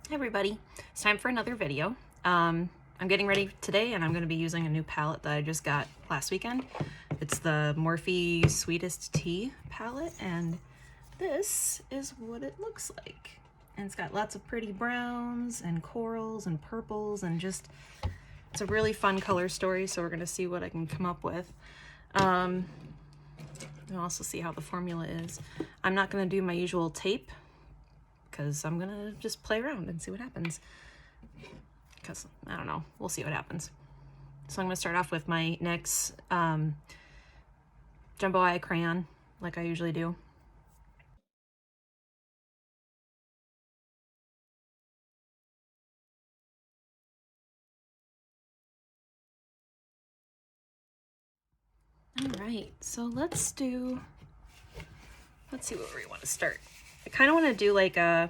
Hey everybody, it's time for another video. I'm getting ready today and I'm going to be using a new palette that I just got last weekend. It's the Morphe Sweetest Tea palette and this is what it looks like. And it's got lots of pretty browns and corals and purples and just, it's a really fun color story, so we're going to see what I can come up with. And also see how the formula is. I'm not going to do my usual tape because I'm gonna just play around and see what happens. Because, I don't know, we'll see what happens. So I'm gonna start off with my NYX Jumbo Eye Crayon, like I usually do. All right, so let's see where we want to start. I kind of want to do like a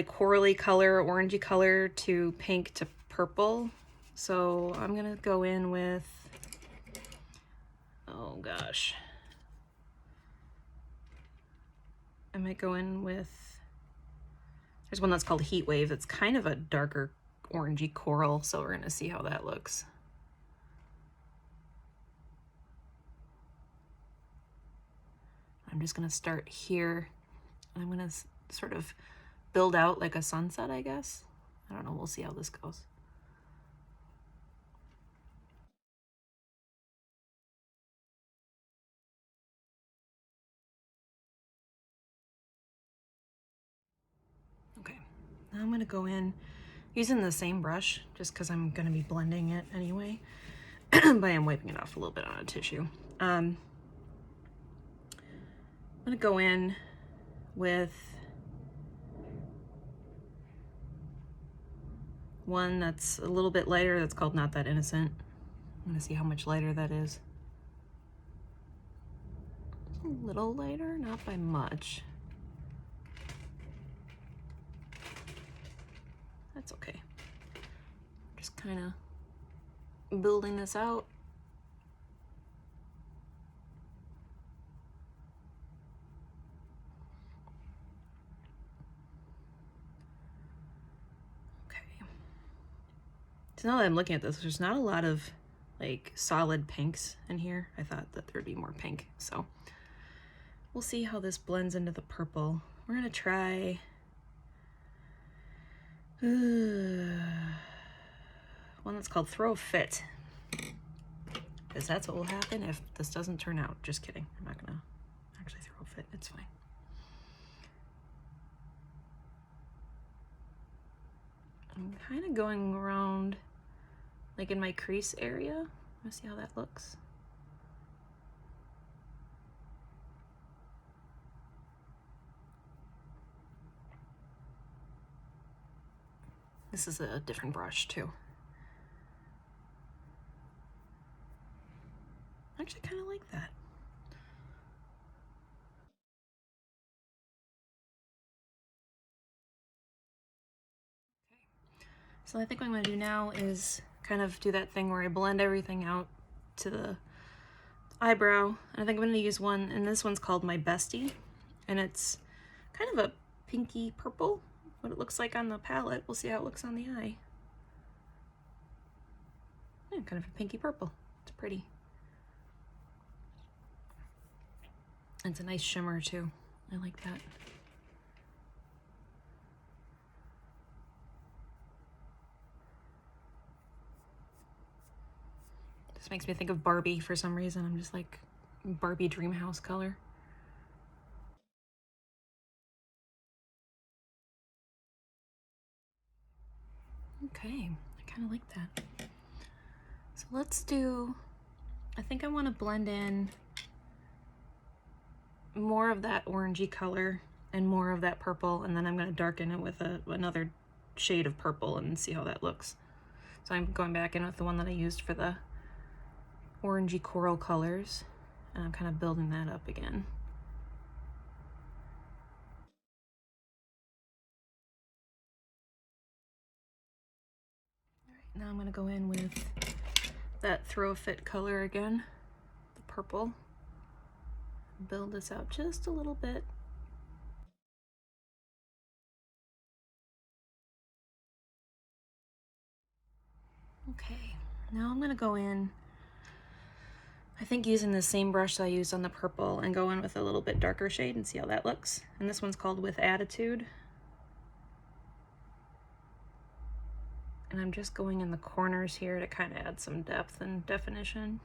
corally color, orangey color to pink to purple. So I'm gonna go in with, oh gosh, I might go in with, there's one that's called Heat Wave. It's kind of a darker orangey coral, so we're gonna see how that looks. I'm just gonna start here. I'm gonna sort of build out like a sunset, I guess. I don't know, we'll see how this goes. Okay, now I'm gonna go in using the same brush just because I'm gonna be blending it anyway, but I'm wiping it off a little bit on a tissue. I'm gonna go in with one that's a little bit lighter that's called Not That Innocent. I'm gonna see how much lighter that is. It's a little lighter, not by much. That's okay. Just kind of building this out. Okay. So now that I'm looking at this, there's not a lot of like solid pinks in here. I thought that there'd be more pink, so we'll see how this blends into the purple. We're gonna try one that's called Throw a Fit, because that's what will happen if this doesn't turn out. Just kidding, I'm not gonna actually throw a fit, it's fine. I'm kind of going around like in my crease area. Let's see how that looks. This is a different brush too. I actually kind of like that. So I think what I'm gonna do now is kind of do that thing where I blend everything out to the eyebrow. And I think I'm gonna use one, and this one's called My Bestie, and it's kind of a pinky purple, what it looks like on the palette. We'll see how it looks on the eye. Yeah, kind of a pinky purple. It's pretty. And it's a nice shimmer too. I like that. This makes me think of Barbie for some reason. I'm just like Barbie dream house color. Okay, I kind of like that. So let's do, I think I want to blend in more of that orangey color and more of that purple, and then I'm going to darken it with another shade of purple and see how that looks. So I'm going back in with the one that I used for the orangey coral colors, and I'm kind of building that up again. All right, now I'm going to go in with that Throw a Fit color again, the purple. Build this out just a little bit. Okay, now I'm gonna go in, I think using the same brush that I used on the purple, and go in with a little bit darker shade and see how that looks. And this one's called With Attitude. And I'm just going in the corners here to kind of add some depth and definition.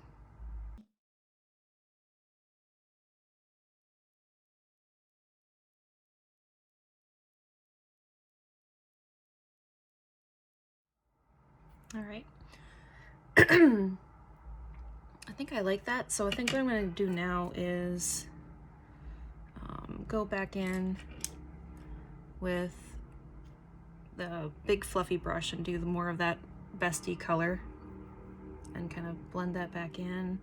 All right. I think I like that. So I think what I'm going to do now is go back in with the big fluffy brush and do more of that bestie color and kind of blend that back in.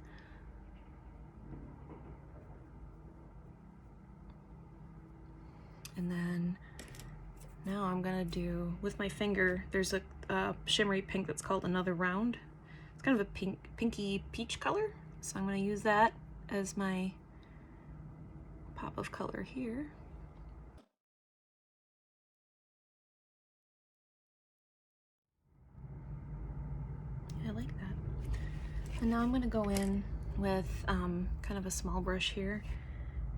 And then now I'm gonna do, with my finger, there's a shimmery pink that's called Another Round. It's kind of a pinky peach color. So I'm gonna use that as my pop of color here. I like that. And now I'm gonna go in with kind of a small brush here.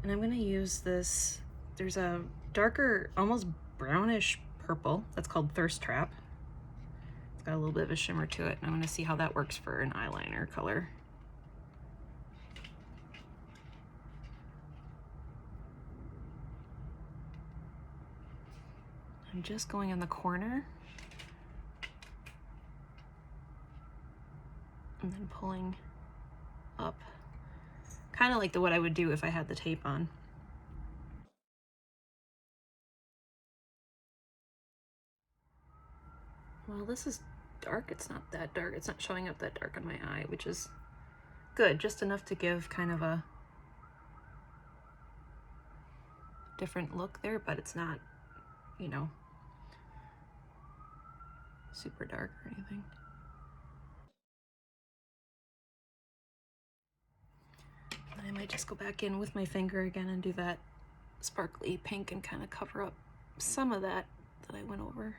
And I'm gonna use this, there's a darker, almost brownish purple that's called Thirst Trap. It's got a little bit of a shimmer to it, and I'm gonna see how that works for an eyeliner color. I'm just going in the corner and then pulling up, kind of like what I would do if I had the tape on. Well, this is dark. It's not that dark. It's not showing up that dark on my eye, which is good, just enough to give kind of a different look there, but it's not, you know, super dark or anything. I might just go back in with my finger again and do that sparkly pink and kind of cover up some of that I went over.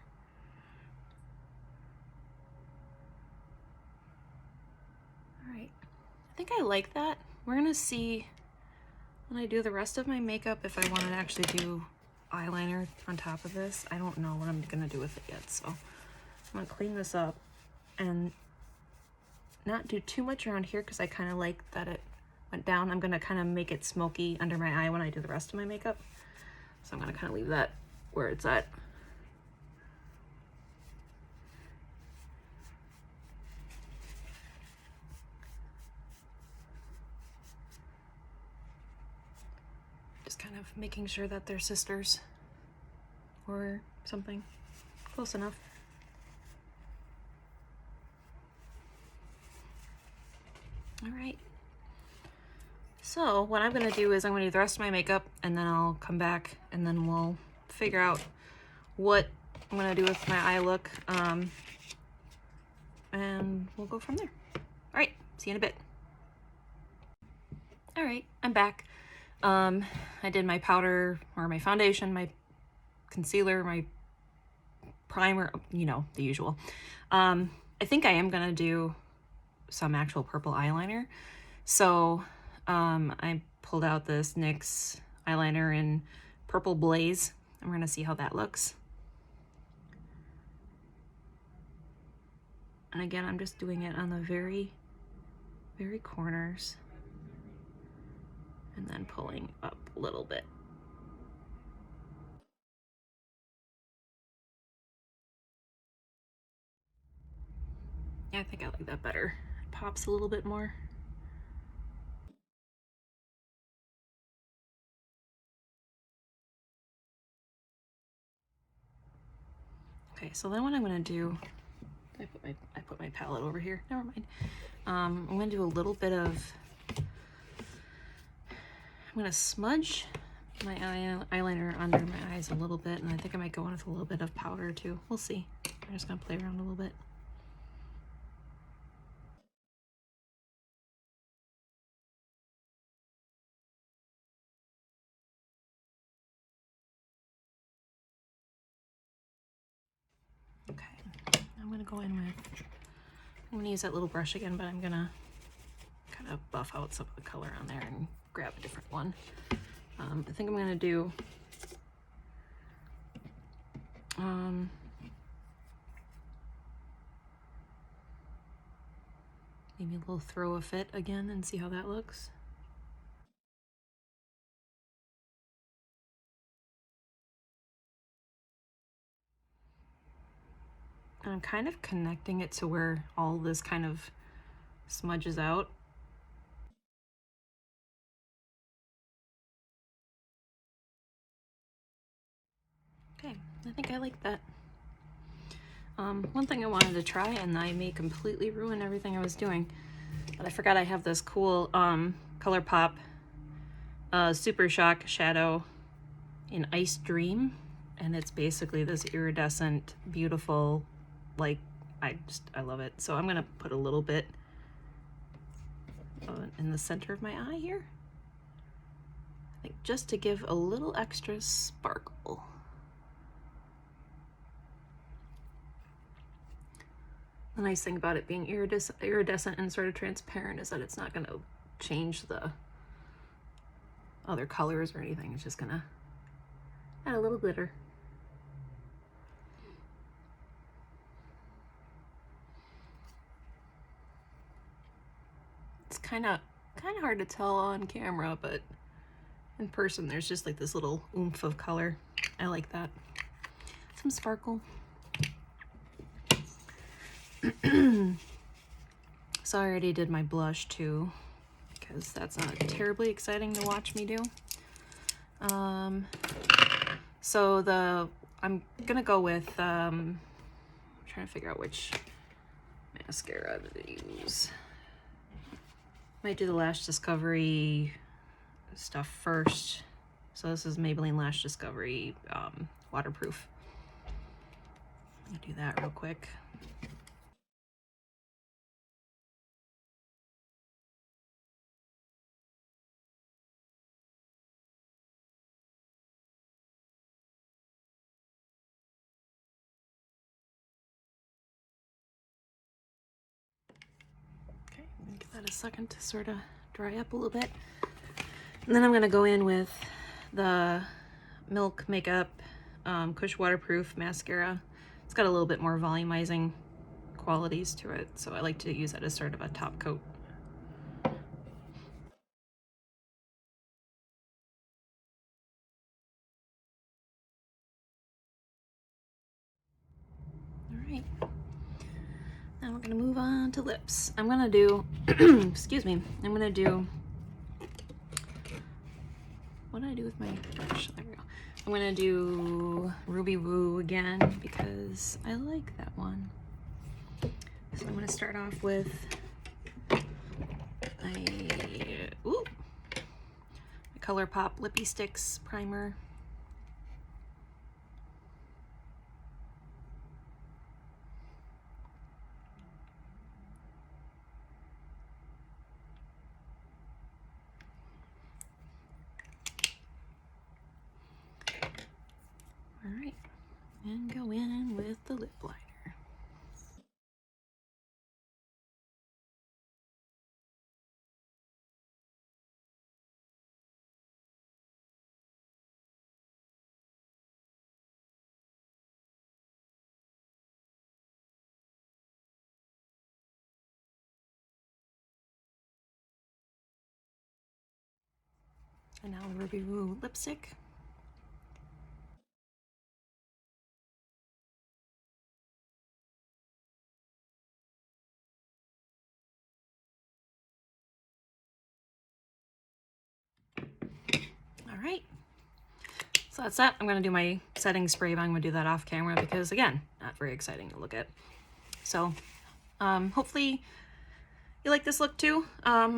All right, I think I like that. We're gonna see when I do the rest of my makeup if I want to actually do eyeliner on top of this. I don't know what I'm gonna do with it yet, so I'm gonna clean this up and not do too much around here because I kind of like that it went down. I'm gonna kind of make it smoky under my eye when I do the rest of my makeup. So I'm gonna kind of leave that where it's at. Just kind of making sure that they're sisters or something. Close enough. All right. So what I'm gonna do is I'm gonna do the rest of my makeup and then I'll come back and then we'll figure out what I'm gonna do with my eye look. And we'll go from there. All right, see you in a bit. All right, I'm back. I did my powder or my foundation, my concealer, my primer, you know, the usual. I think I am gonna do some actual purple eyeliner. So I pulled out this NYX eyeliner in Purple Blaze, and we're gonna see how that looks. And again, I'm just doing it on the very, very corners and then pulling up a little bit. Yeah, I think I like that better. It pops a little bit more. Okay, so then what I'm gonna do, I put my palette over here, never mind. I'm gonna do a little bit of, I'm gonna smudge my eyeliner under my eyes a little bit, and I think I might go in with a little bit of powder too. We'll see. I'm just gonna play around a little bit. Okay, I'm gonna go in with I'm gonna use that little brush again, but I'm gonna kind of buff out some of the color on there and grab a different one. I think I'm gonna do maybe a little throw a fit again and see how that looks. And I'm kind of connecting it to where all this kind of smudges out. Okay, I think I like that. One thing I wanted to try, and I may completely ruin everything I was doing, but I forgot I have this cool ColourPop Super Shock Shadow in Ice Dream, and it's basically this iridescent, beautiful, like, I love it. So I'm gonna put a little bit in the center of my eye here, I think, just to give a little extra sparkle. The nice thing about it being iridescent and sort of transparent is that it's not going to change the other colors or anything. It's just going to add a little glitter. It's kind of hard to tell on camera, but in person there's just like this little oomph of color. I like that. Some sparkle. So I already did my blush too, because that's not terribly exciting to watch me do. So I'm gonna go with I'm trying to figure out which mascara to use. Might do the Lash Discovery stuff first. So this is Maybelline Lash Discovery waterproof. I'm gonna do that real quick. Give that a second to sort of dry up a little bit. And then I'm going to go in with the Milk Makeup Kush Waterproof Mascara. It's got a little bit more volumizing qualities to it, so I like to use that as sort of a top coat. Alright. Now we're going to move on to lips. I'm going to do, excuse me, I'm going to do, what did I do with my brush? There we go. I'm going to do Ruby Woo again because I like that one. So I'm going to start off with my ColourPop Lippie Stix primer. Alright, and go in with the lip liner. And now the Ruby Woo lipstick. All right, so that's that. I'm gonna do my setting spray, but I'm gonna do that off camera because, again, not very exciting to look at. So hopefully you like this look too.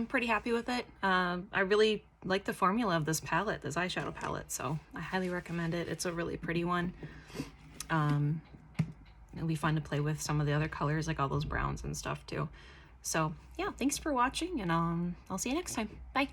Pretty happy with it. I really like the formula of this palette, this eyeshadow palette, so I highly recommend it. It's a really pretty one. It'll be fun to play with some of the other colors, like all those browns and stuff too. So yeah, thanks for watching, and I'll see you next time. Bye.